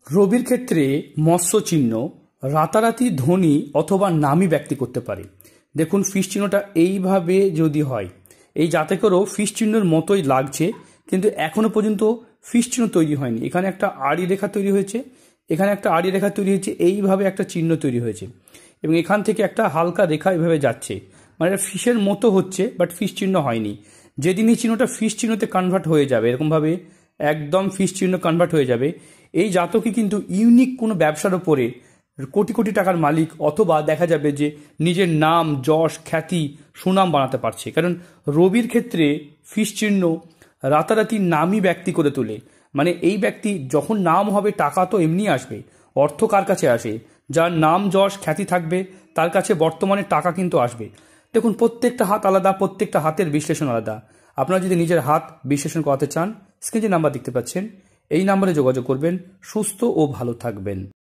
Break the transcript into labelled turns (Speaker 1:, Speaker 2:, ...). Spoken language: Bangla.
Speaker 1: রবির ক্ষেত্রে মৎস্য চিহ্ন রাতারাতি ধনী অথবা নামী ব্যক্তি করতে পারে। দেখুন ফিশ চিহ্নটা এইভাবে যদি হয়, এই জাতকেরও ফিশ চিহ্নের মতোই লাগছে, কিন্তু এখনো পর্যন্ত ফিশ চিহ্ন তৈরি হয়নি। এখানে একটা আড়ি রেখা তৈরি হয়েছে, এখানে একটা আড়ি রেখা তৈরি হয়েছে, এইভাবে একটা চিহ্ন তৈরি হয়েছে এবং এখান থেকে একটা হালকা রেখা এইভাবে যাচ্ছে, মানে এটা ফিশের মতো হচ্ছে, বাট ফিশ চিহ্ন হয়নি। যেদিন এই চিহ্নটা ফিশ চিহ্নতে কনভার্ট হয়ে যাবে, এরকমভাবে একদম ফিশ চিহ্ন কনভার্ট হয়ে যাবে, এই জাতকই কিন্তু ইউনিক কোনো ব্যবসার ওপরে কোটি কোটি টাকার মালিক, অথবা দেখা যাবে যে নিজের নাম, যশ, খ্যাতি, সুনাম বানাতে পারছে। কারণ রবির ক্ষেত্রে ফিশ চিহ্ন রাতারাতি নামী ব্যক্তি করে তোলে। মানে এই ব্যক্তি যখন নাম হবে, টাকা তো এমনি আসবে। অর্থ কার কাছে আসে? যার নাম, যশ, খ্যাতি থাকবে তার কাছে বর্তমানে টাকা কিন্তু আসবে। দেখুন প্রত্যেকটা হাত আলাদা, প্রত্যেকটা হাতের বিশ্লেষণ আলাদা। আপনারা যদি নিজের হাত বিশ্লেষণ করাতে চান, স্ক্রিনে যে নাম্বার দেখতে পাচ্ছেন এই নাম্বারে যোগাযোগ করবেন। সুস্থ ও ভালো থাকবেন।